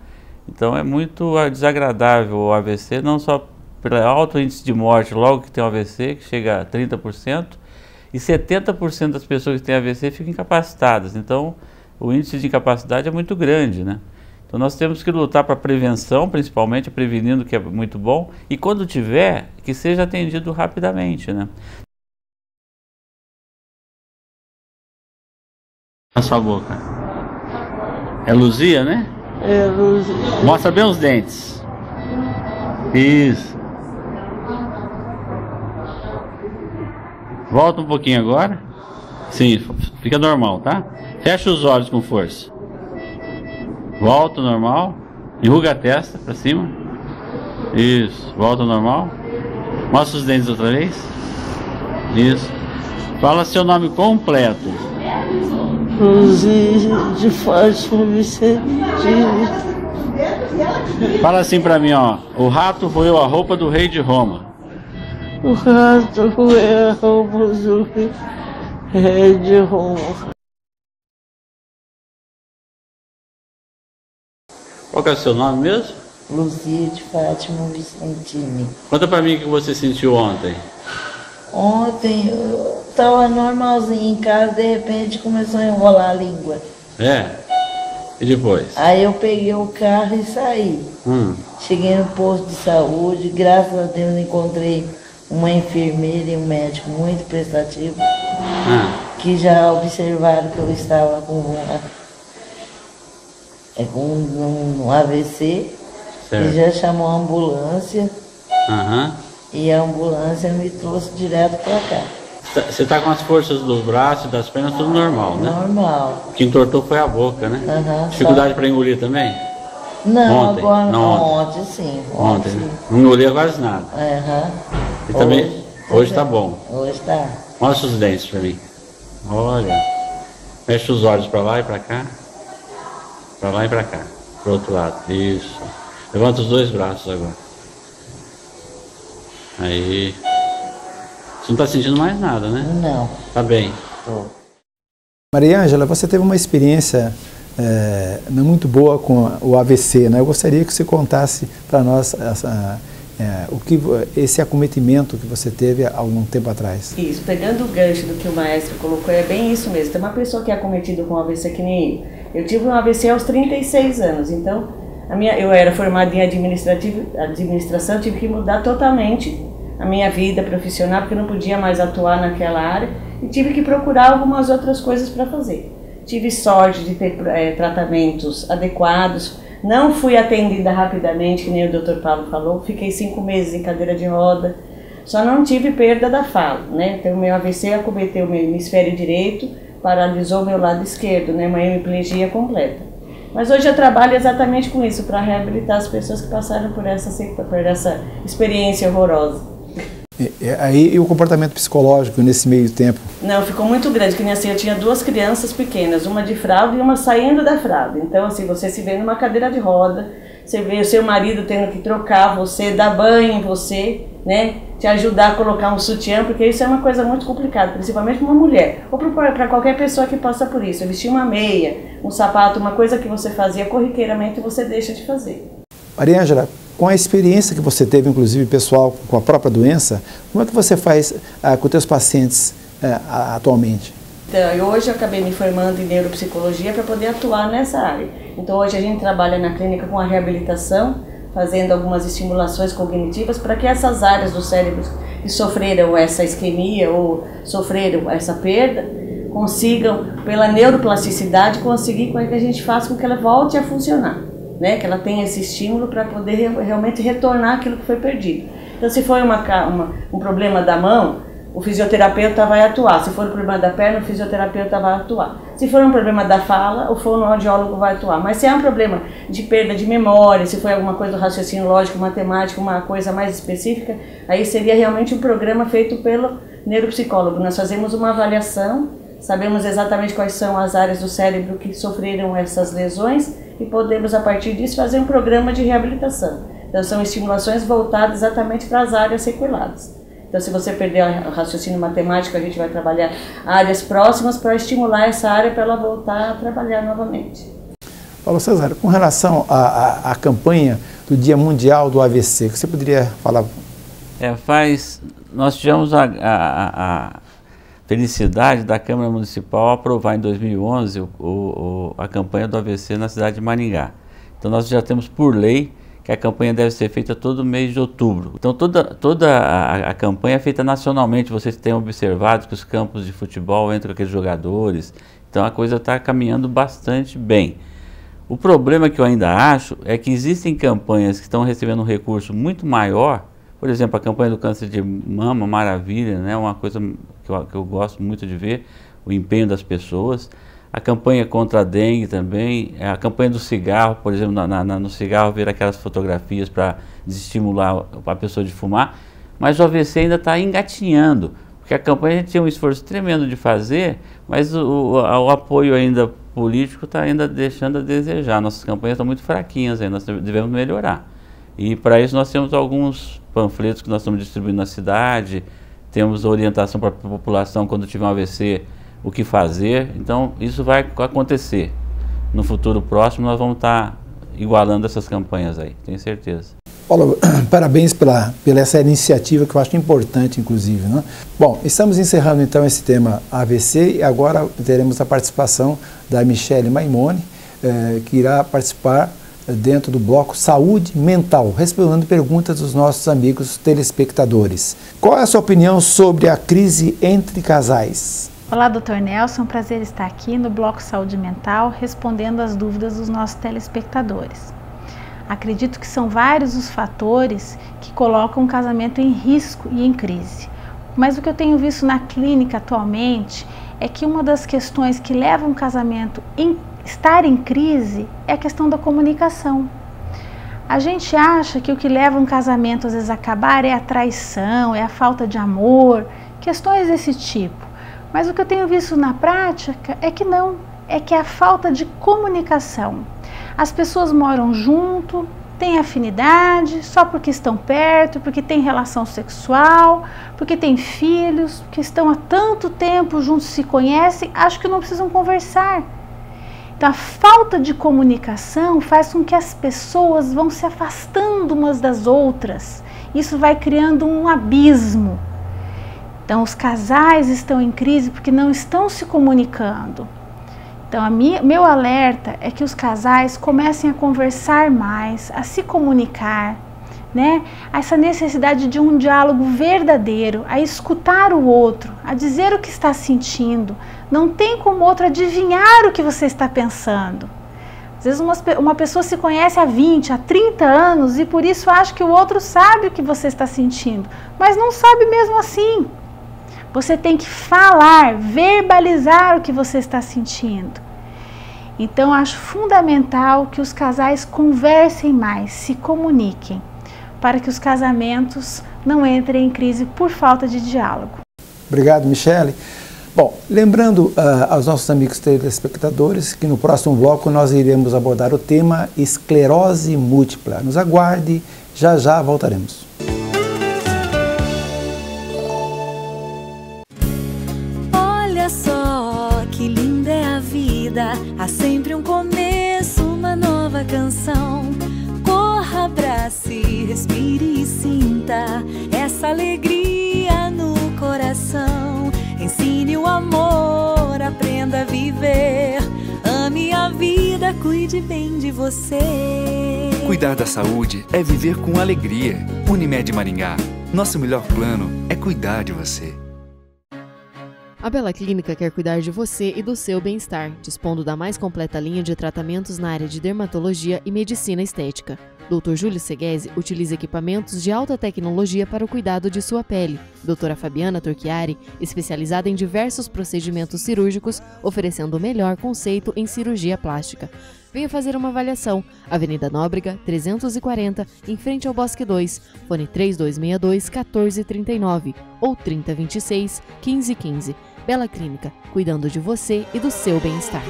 Então é muito desagradável o AVC, não só pelo alto índice de morte logo que tem o AVC, que chega a 30%, e 70% das pessoas que têm AVC ficam incapacitadas. Então o índice de incapacidade é muito grande, né? Então nós temos que lutar para a prevenção, principalmente prevenindo, que é muito bom, e quando tiver, que seja atendido rapidamente, né? Na sua boca. É Luzia, né? É Luzia. Mostra bem os dentes. Isso. Volta um pouquinho agora. Sim, fica normal, tá? Fecha os olhos com força. Volta normal. Enruga a testa pra cima. Isso. Volta normal. Mostra os dentes outra vez. Isso. Fala seu nome completo. Luzia de Fátima Vicentini. Fala assim pra mim, ó. O rato roeu a roupa do rei de Roma. O rato roeu a roupa do rei de Roma. Qual que é o seu nome mesmo? Luzia de Fátima Vicentini. Conta pra mim o que você sentiu ontem. Ontem eu tava normalzinho em casa, de repente começou a enrolar a língua. É? E depois? Aí eu peguei o carro e saí. Cheguei no posto de saúde, graças a Deus encontrei uma enfermeira e um médico muito prestativo, que já observaram que eu estava com um AVC, e já chamou a ambulância, e a ambulância me trouxe direto para cá. Você está com as forças dos braços e das pernas tudo normal, né? Normal. O que entortou foi a boca, né? Dificuldade para engolir também? Não, ontem, agora não, ontem sim. Ontem, né? Não engolia quase nada. E também, hoje tá bom. Hoje tá. Mostra os dentes para mim. Olha. Mexe os olhos para lá e para cá. Para lá e para cá. Pro outro lado. Isso. Levanta os dois braços agora. Aí. Você não está sentindo mais nada, né? Não. Tá bem. Maria Ângela, você teve uma experiência não muito boa com o AVC, né? Eu gostaria que você contasse para nós esse acometimento que você teve há algum tempo atrás. Isso, pegando o gancho do que o maestro colocou, é bem isso mesmo. Tem uma pessoa que é acometida com AVC que nem eu. Eu tive um AVC aos 36 anos, então eu era formada em administração, tive que mudar totalmente a minha vida profissional, porque eu não podia mais atuar naquela área, e tive que procurar algumas outras coisas para fazer. Tive sorte de ter tratamentos adequados, não fui atendida rapidamente, que nem o Dr. Paulo falou, fiquei 5 meses em cadeira de roda, só não tive perda da fala, né? Então, o meu AVC acometeu o meu hemisfério direito, paralisou o meu lado esquerdo, né? Uma hemiplegia completa. Mas hoje eu trabalho exatamente com isso, para reabilitar as pessoas que passaram por essa experiência horrorosa. E o comportamento psicológico nesse meio tempo? Não, ficou muito grande, que nem assim, eu tinha 2 crianças pequenas, uma de fralda e uma saindo da fralda. Então, assim, você se vê numa cadeira de roda, você vê o seu marido tendo que trocar você, dar banho em você, né? Te ajudar a colocar um sutiã, porque isso é uma coisa muito complicada, principalmente para uma mulher, ou para qualquer pessoa que passa por isso. Vestir uma meia, um sapato, uma coisa que você fazia corriqueiramente, você deixa de fazer. Maria Ângela, com a experiência que você teve, inclusive pessoal, com a própria doença, como é que você faz com os seus pacientes atualmente? Então, hoje eu acabei me formando em neuropsicologia para poder atuar nessa área. Então hoje a gente trabalha na clínica com a reabilitação, fazendo algumas estimulações cognitivas para que essas áreas do cérebro que sofreram essa isquemia ou sofreram essa perda, consigam, pela neuroplasticidade, conseguir com que a gente faça com que ela volte a funcionar. Né, que ela tenha esse estímulo para poder realmente retornar aquilo que foi perdido. Então, se for um problema da mão, o fisioterapeuta vai atuar. Se for um problema da perna, o fisioterapeuta vai atuar. Se for um problema da fala, o fonoaudiólogo vai atuar. Mas se é um problema de perda de memória, se for alguma coisa do raciocínio lógico, matemático, uma coisa mais específica, aí seria realmente um programa feito pelo neuropsicólogo. Nós fazemos uma avaliação, sabemos exatamente quais são as áreas do cérebro que sofreram essas lesões, e podemos, a partir disso, fazer um programa de reabilitação. Então, são estimulações voltadas exatamente para as áreas sequeladas. Então, se você perder o raciocínio matemático, a gente vai trabalhar áreas próximas para estimular essa área para ela voltar a trabalhar novamente. Paulo César, com relação à campanha do Dia Mundial do AVC, que você poderia falar? Nós tivemos a felicidade da Câmara Municipal aprovar em 2011 a campanha do AVC na cidade de Maringá. Então nós já temos por lei que a campanha deve ser feita todo mês de outubro. Então toda a campanha é feita nacionalmente. Vocês têm observado que os campos de futebol entram aqueles jogadores. Então a coisa está caminhando bastante bem. O problema que eu ainda acho é que existem campanhas que estão recebendo um recurso muito maior. Por exemplo, a campanha do câncer de mama, maravilha, né? Uma coisa que eu gosto muito de ver, o empenho das pessoas. A campanha contra a dengue também, a campanha do cigarro, por exemplo, no cigarro ver aquelas fotografias para desestimular a pessoa de fumar, mas o AVC ainda está engatinhando, porque a campanha a gente tinha um esforço tremendo de fazer, mas o apoio ainda político está ainda deixando a desejar. Nossas campanhas estão muito fraquinhas ainda, nós devemos melhorar. E para isso nós temos alguns panfletos que nós estamos distribuindo na cidade, temos orientação para a população quando tiver um AVC, o que fazer. Então isso vai acontecer. No futuro próximo nós vamos estar igualando essas campanhas aí, tenho certeza. Paulo, parabéns pela essa iniciativa que eu acho importante, inclusive, né? Bom, estamos encerrando então esse tema AVC e agora teremos a participação da Michele Maimone, que irá participar dentro do bloco Saúde Mental, respondendo perguntas dos nossos amigos telespectadores. Qual é a sua opinião sobre a crise entre casais? Olá, Dr. Nelson, prazer estar aqui no bloco Saúde Mental, respondendo as dúvidas dos nossos telespectadores. Acredito que são vários os fatores que colocam o casamento em risco e em crise. Mas o que eu tenho visto na clínica atualmente é que uma das questões que levam o casamento a estar em crise é a questão da comunicação. A gente acha que o que leva um casamento às vezes a acabar é a traição, é a falta de amor, questões desse tipo. Mas o que eu tenho visto na prática é que não, é que é a falta de comunicação. As pessoas moram junto, têm afinidade, só porque estão perto, porque têm relação sexual, porque têm filhos, que estão há tanto tempo juntos, se conhecem, acho que não precisam conversar. Então a falta de comunicação faz com que as pessoas vão se afastando umas das outras. Isso vai criando um abismo. Então os casais estão em crise porque não estão se comunicando. Então meu alerta é que os casais comecem a conversar mais, a se comunicar, né? Essa necessidade de um diálogo verdadeiro, a escutar o outro, a dizer o que está sentindo. Não tem como o outro adivinhar o que você está pensando. Às vezes uma pessoa se conhece há 20, há 30 anos e por isso acha que o outro sabe o que você está sentindo, mas não sabe mesmo assim. Você tem que falar, verbalizar o que você está sentindo. Então, acho fundamental que os casais conversem mais, se comuniquem, para que os casamentos não entrem em crise por falta de diálogo. Obrigado, Michele. Bom, lembrando aos nossos amigos telespectadores que no próximo bloco nós iremos abordar o tema esclerose múltipla. Nos aguarde, já já voltaremos. Olha só que linda é a vida, há sempre um começo, uma nova canção. Corra, abrace, respire e sinta essa alegria no coração. Ensine o amor, aprenda a viver. Ame a vida, cuide bem de você. Cuidar da saúde é viver com alegria. Unimed Maringá. Nosso melhor plano é cuidar de você. A Bela Clínica quer cuidar de você e do seu bem-estar, dispondo da mais completa linha de tratamentos na área de dermatologia e medicina estética. Dr. Júlio Seguesi utiliza equipamentos de alta tecnologia para o cuidado de sua pele. Doutora Fabiana Torchiari, especializada em diversos procedimentos cirúrgicos, oferecendo o melhor conceito em cirurgia plástica. Venha fazer uma avaliação. Avenida Nóbrega, 340, em frente ao Bosque 2. Fone 3262-1439 ou 3026-1515. Bela Clínica, cuidando de você e do seu bem-estar.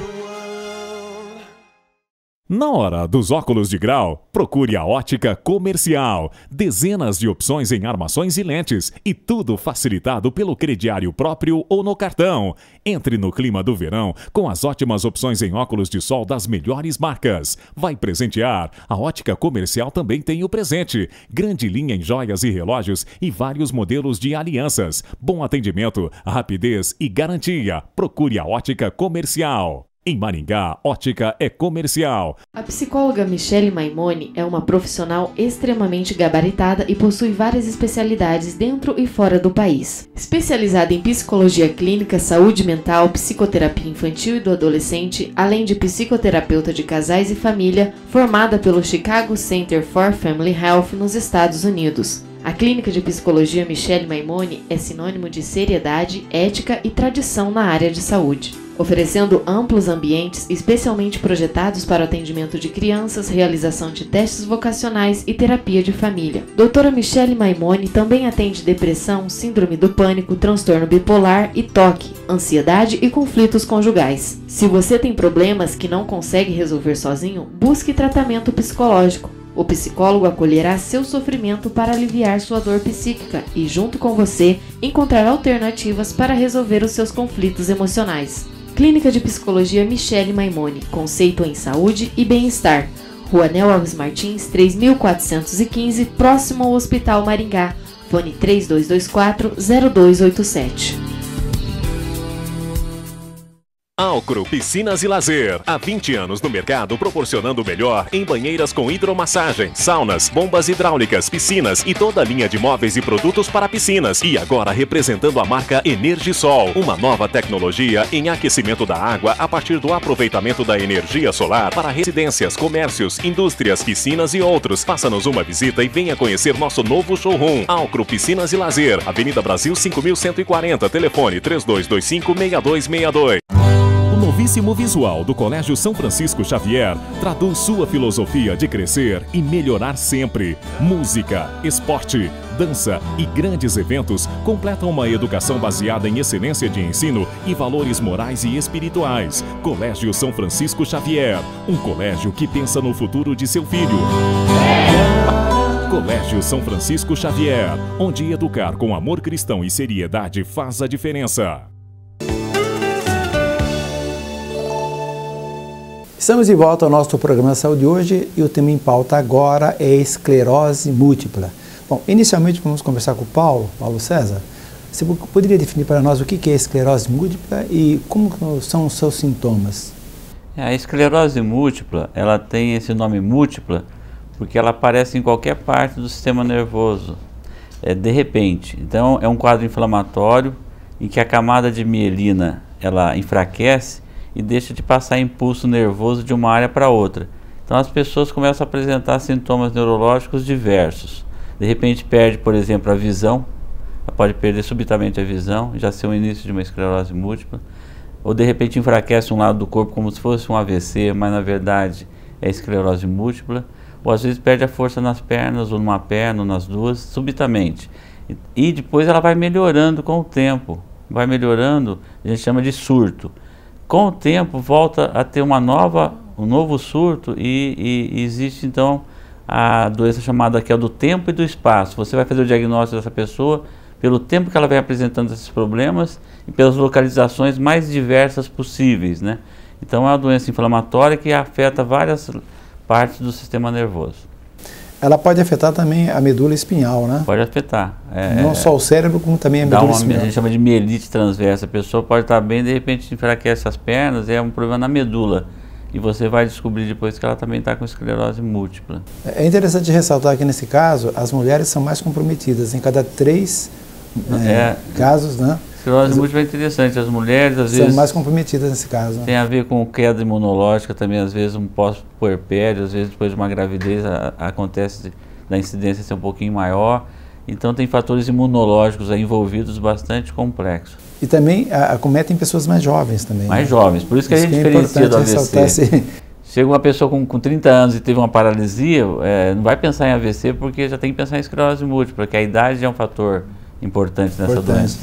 Na hora dos óculos de grau, procure a Ótica Comercial. Dezenas de opções em armações e lentes e tudo facilitado pelo crediário próprio ou no cartão. Entre no clima do verão com as ótimas opções em óculos de sol das melhores marcas. Vai presentear? A Ótica Comercial também tem o presente. Grande linha em joias e relógios e vários modelos de alianças. Bom atendimento, rapidez e garantia. Procure a Ótica Comercial. Em Maringá, ótica é comercial. A psicóloga Michele Maimone é uma profissional extremamente gabaritada e possui várias especialidades dentro e fora do país. Especializada em psicologia clínica, saúde mental, psicoterapia infantil e do adolescente, além de psicoterapeuta de casais e família, formada pelo Chicago Center for Family Health nos Estados Unidos. A clínica de psicologia Michele Maimone é sinônimo de seriedade, ética e tradição na área de saúde, oferecendo amplos ambientes especialmente projetados para o atendimento de crianças, realização de testes vocacionais e terapia de família. Doutora Michele Maimone também atende depressão, síndrome do pânico, transtorno bipolar e toque, ansiedade e conflitos conjugais. Se você tem problemas que não consegue resolver sozinho, busque tratamento psicológico. O psicólogo acolherá seu sofrimento para aliviar sua dor psíquica e, junto com você, encontrar alternativas para resolver os seus conflitos emocionais. Clínica de Psicologia Michele Maimone, conceito em saúde e bem-estar. Rua Nel Alves Martins, 3415, próximo ao Hospital Maringá. Fone 3224-0287. Alcro Piscinas e Lazer. Há 20 anos no mercado proporcionando o melhor em banheiras com hidromassagem, saunas, bombas hidráulicas, piscinas e toda a linha de móveis e produtos para piscinas. E agora representando a marca Energisol, uma nova tecnologia em aquecimento da água a partir do aproveitamento da energia solar para residências, comércios, indústrias, piscinas e outros. Faça-nos uma visita e venha conhecer nosso novo showroom. Alcro Piscinas e Lazer, Avenida Brasil 5140, telefone 3225-6262. O novíssimo visual do Colégio São Francisco Xavier traduz sua filosofia de crescer e melhorar sempre. Música, esporte, dança e grandes eventos completam uma educação baseada em excelência de ensino e valores morais e espirituais. Colégio São Francisco Xavier, um colégio que pensa no futuro de seu filho. Colégio São Francisco Xavier, onde educar com amor cristão e seriedade faz a diferença. Estamos de volta ao nosso programa Saúde hoje e o tema em pauta agora é esclerose múltipla. Bom, inicialmente vamos conversar com o Paulo César. Você poderia definir para nós o que é esclerose múltipla e como são os seus sintomas? A esclerose múltipla, ela tem esse nome múltipla porque ela aparece em qualquer parte do sistema nervoso, de repente. Então é um quadro inflamatório em que a camada de mielina ela enfraquece e deixa de passar impulso nervoso de uma área para outra. Então as pessoas começam a apresentar sintomas neurológicos diversos. De repente perde, por exemplo, a visão, ela pode perder subitamente a visão, já ser o início de uma esclerose múltipla. Ou de repente enfraquece um lado do corpo como se fosse um AVC, mas na verdade é esclerose múltipla. Ou às vezes perde a força nas pernas, ou numa perna, ou nas duas, subitamente. E depois ela vai melhorando com o tempo. Vai melhorando, a gente chama de surto. Com o tempo volta a ter um novo surto e existe então a doença chamada que é do tempo e do espaço. Você vai fazer o diagnóstico dessa pessoa pelo tempo que ela vem apresentando esses problemas e pelas localizações mais diversas possíveis, né? Então é uma doença inflamatória que afeta várias partes do sistema nervoso. Ela pode afetar também a medula espinhal, né? Pode afetar. Não só o cérebro, como também a medula espinhal. A gente chama de mielite transversa. A pessoa pode estar bem, de repente enfraquece as pernas, é um problema na medula. E você vai descobrir depois que ela também está com esclerose múltipla. É interessante ressaltar que nesse caso, as mulheres são mais comprometidas. Em cada 3 casos, né? Esclerose múltipla é interessante. As mulheres, às vezes, são mais comprometidas nesse caso. Tem a ver com queda imunológica também, às vezes um pós-puerpério, às vezes depois de uma gravidez acontece da incidência ser um pouquinho maior. Então tem fatores imunológicos envolvidos bastante complexos. E também acometem pessoas mais jovens também. Mais jovens, por isso que a gente diferencia do AVC. Chega uma pessoa com 30 anos e teve uma paralisia, não vai pensar em AVC porque já tem que pensar em esclerose múltipla, porque a idade é um fator importante nessa doença.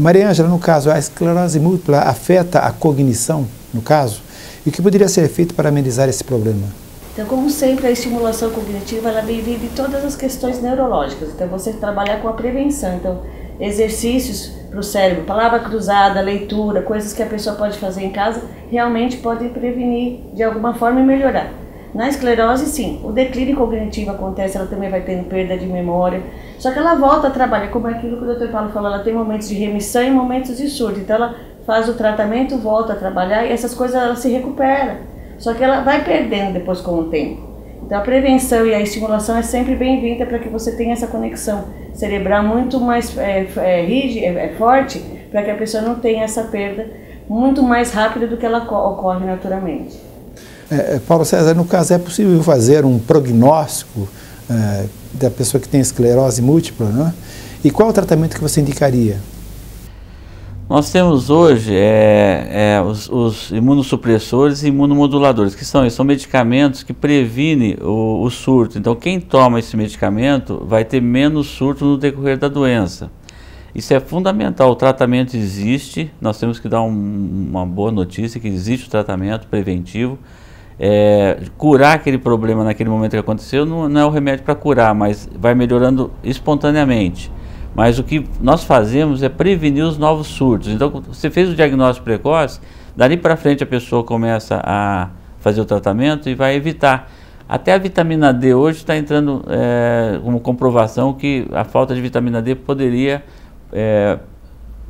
Maria Ângela, no caso, a esclerose múltipla afeta a cognição, no caso? E o que poderia ser feito para amenizar esse problema? Então, como sempre, a estimulação cognitiva ela é bem-vinda em todas as questões neurológicas. Então, você trabalhar com a prevenção. Então, exercícios para o cérebro, palavra cruzada, leitura, coisas que a pessoa pode fazer em casa, realmente podem prevenir de alguma forma e melhorar. Na esclerose, sim, o declínio cognitivo acontece, ela também vai tendo perda de memória, só que ela volta a trabalhar, como aquilo que o Dr. Paulo falou, ela tem momentos de remissão e momentos de surto, então ela faz o tratamento, volta a trabalhar e essas coisas ela se recupera, só que ela vai perdendo depois com o tempo. Então a prevenção e a estimulação é sempre bem-vinda para que você tenha essa conexão cerebral muito mais forte, para que a pessoa não tenha essa perda muito mais rápida do que ela ocorre naturalmente. Paulo César, no caso, é possível fazer um prognóstico da pessoa que tem esclerose múltipla, né? E qual o tratamento que você indicaria? Nós temos hoje os imunossupressores e imunomoduladores, que são medicamentos que previnem o surto. Então, quem toma esse medicamento vai ter menos surto no decorrer da doença. Isso é fundamental, o tratamento existe, nós temos que dar uma boa notícia, que existe o tratamento preventivo. Curar aquele problema naquele momento que aconteceu não é o remédio para curar, mas vai melhorando espontaneamente. Mas o que nós fazemos é prevenir os novos surtos. Então, você fez o diagnóstico precoce, dali para frente a pessoa começa a fazer o tratamento e vai evitar. Até a vitamina D hoje está entrando como comprovação que a falta de vitamina D poderia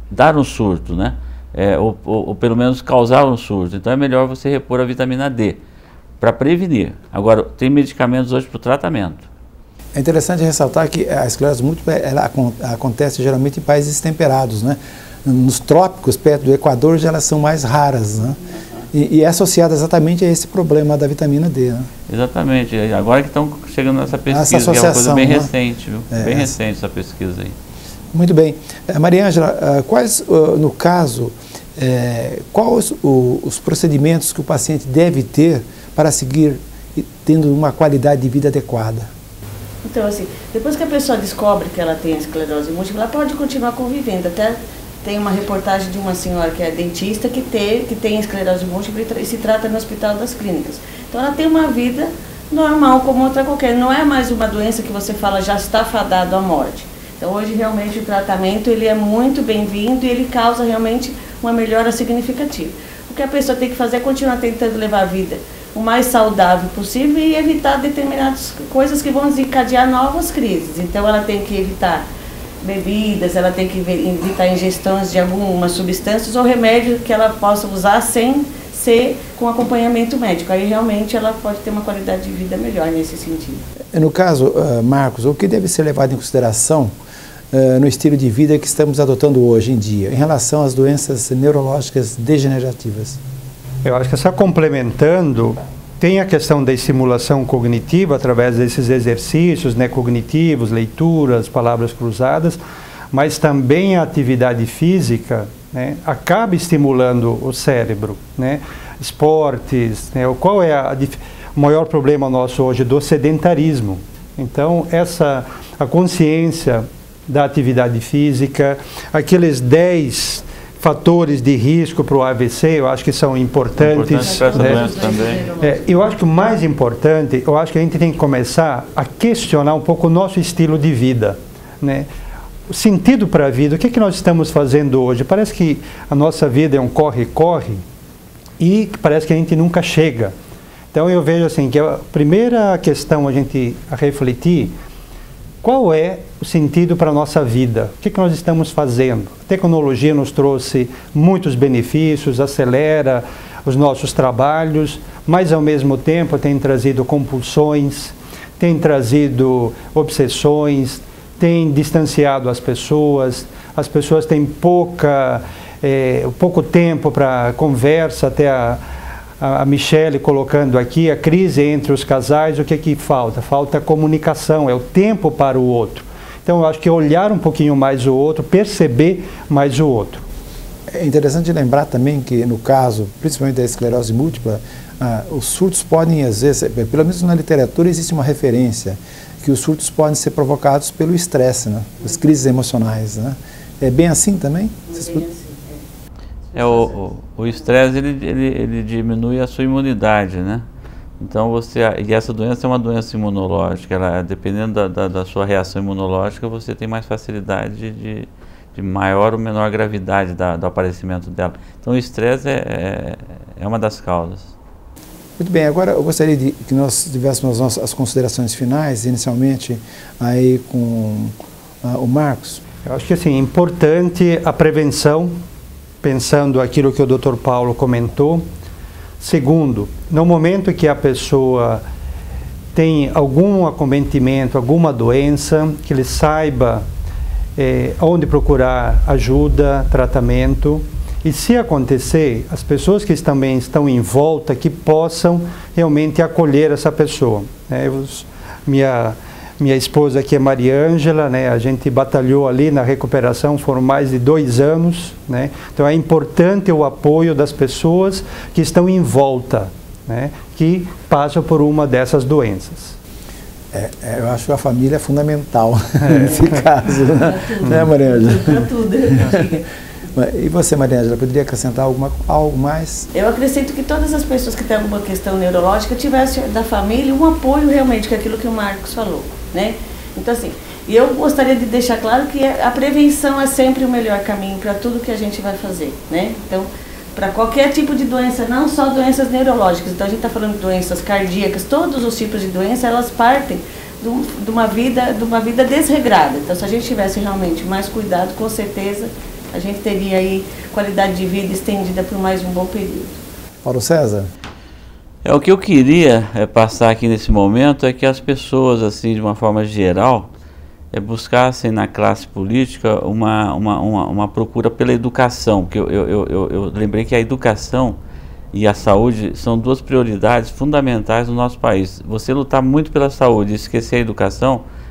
dar um surto, né? Ou pelo menos causar um surto. Então é melhor você repor a vitamina D para prevenir. Agora, tem medicamentos hoje para o tratamento. É interessante ressaltar que a esclerose múltipla ela acontece geralmente em países temperados, né? Nos trópicos, perto do Equador, já elas são mais raras, né? E é associada exatamente a esse problema da vitamina D, né? Exatamente. Agora que estão chegando nessa pesquisa, que é uma coisa bem recente, viu? Bem recente essa pesquisa aí. Muito bem. Maria Ângela, quais, no caso, quais os procedimentos que o paciente deve ter para seguir tendo uma qualidade de vida adequada? Então, assim, depois que a pessoa descobre que ela tem esclerose múltipla, ela pode continuar convivendo. Até tem uma reportagem de uma senhora que é dentista que tem esclerose múltipla e se trata no Hospital das Clínicas. Então, ela tem uma vida normal como outra qualquer. Não é mais uma doença que você fala já está fadado à morte. Então, hoje, realmente, o tratamento ele é muito bem-vindo e ele causa realmente uma melhora significativa. O que a pessoa tem que fazer é continuar tentando levar a vida o mais saudável possível e evitar determinadas coisas que vão desencadear novas crises. Então, ela tem que evitar bebidas, ela tem que evitar ingestões de algumas substâncias ou remédios que ela possa usar sem ser com acompanhamento médico. Aí, realmente, ela pode ter uma qualidade de vida melhor nesse sentido. No caso, Marcos, o que deve ser levado em consideração no estilo de vida que estamos adotando hoje em dia, em relação às doenças neurológicas degenerativas? Eu acho que só complementando, tem a questão da estimulação cognitiva através desses exercícios, né, cognitivos, leituras, palavras cruzadas, mas também a atividade física, né, acaba estimulando o cérebro, né, esportes, né, qual é o maior problema nosso hoje do sedentarismo. Então, a consciência da atividade física, aqueles 10 fatores de risco para o AVC, eu acho que são importantes. Né? Eu acho que o mais importante, eu acho que a gente tem que começar a questionar um pouco o nosso estilo de vida, né? O sentido para a vida, o que é que nós estamos fazendo hoje? Parece que a nossa vida é um corre-corre e parece que a gente nunca chega. Então eu vejo assim que a primeira questão a gente refletir, qual é o sentido para a nossa vida? O que nós estamos fazendo? A tecnologia nos trouxe muitos benefícios, acelera os nossos trabalhos, mas ao mesmo tempo tem trazido compulsões, tem trazido obsessões, tem distanciado as pessoas têm pouco tempo para conversa, até a Michele colocando aqui, a crise entre os casais, o que é que falta? Falta comunicação, é o tempo para o outro. Então, eu acho que olhar um pouquinho mais o outro, perceber mais o outro. É interessante lembrar também que, no caso, principalmente da esclerose múltipla, os surtos podem, às vezes, pelo menos na literatura existe uma referência, que os surtos podem ser provocados pelo estresse, né? As crises emocionais, né? É bem assim também? Bem assim. O estresse ele diminui a sua imunidade, né? Então e essa doença é uma doença imunológica, dependendo da sua reação imunológica, você tem mais facilidade de maior ou menor gravidade do aparecimento dela. Então o estresse é uma das causas. Muito bem, agora eu gostaria que nós tivéssemos as considerações finais, inicialmente aí com o Marcos. Eu acho que assim, é importante a prevenção, pensando aquilo que o Dr. Paulo comentou. Segundo, no momento que a pessoa tem algum acometimento, alguma doença, que ele saiba onde procurar ajuda, tratamento. E se acontecer, as pessoas que também estão em volta, que possam realmente acolher essa pessoa. Minha esposa aqui é Maria Ângela, né? A gente batalhou ali na recuperação, foram mais de 2 anos, né? Então é importante o apoio das pessoas que estão em volta, né? Que passam por uma dessas doenças. Eu acho que a família é fundamental nesse caso, né, Maria Ângela? Para tudo. E você, Maria Ângela, poderia acrescentar algo mais? Eu acrescento que todas as pessoas que têm alguma questão neurológica tivessem da família um apoio realmente, que é aquilo que o Marcos falou, né? Então assim, eu gostaria de deixar claro que a prevenção é sempre o melhor caminho para tudo que a gente vai fazer, né? Então, para qualquer tipo de doença, não só doenças neurológicas, então a gente está falando de doenças cardíacas, todos os tipos de doença, elas partem de uma vida desregrada. Então se a gente tivesse realmente mais cuidado, com certeza a gente teria aí qualidade de vida estendida por mais um bom período. Paulo César? O que eu queria passar aqui nesse momento é que as pessoas, assim, de uma forma geral, buscassem na classe política uma procura pela educação, porque eu lembrei que a educação e a saúde são 2 prioridades fundamentais no nosso país. Você lutar muito pela saúde e esquecer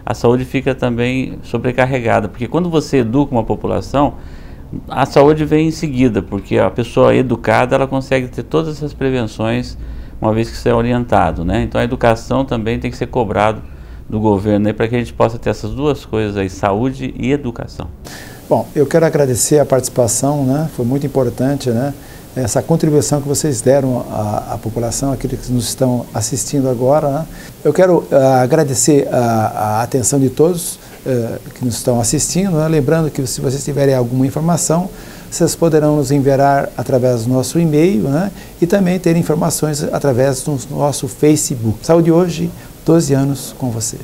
a saúde fica também sobrecarregada, porque quando você educa uma população, a saúde vem em seguida, porque a pessoa educada, ela consegue ter todas essas prevenções uma vez que isso é orientado, né? Então a educação também tem que ser cobrado do governo, né, para que a gente possa ter essas 2 coisas aí, saúde e educação. Bom, eu quero agradecer a participação, né? Foi muito importante, né? Essa contribuição que vocês deram à população, aqueles que nos estão assistindo agora, né? Eu quero agradecer a atenção de todos que nos estão assistindo, né? Lembrando que se vocês tiverem alguma informação, vocês poderão nos enviar através do nosso e-mail, né? E também ter informações através do nosso Facebook. Saúde Hoje, 12 anos com você.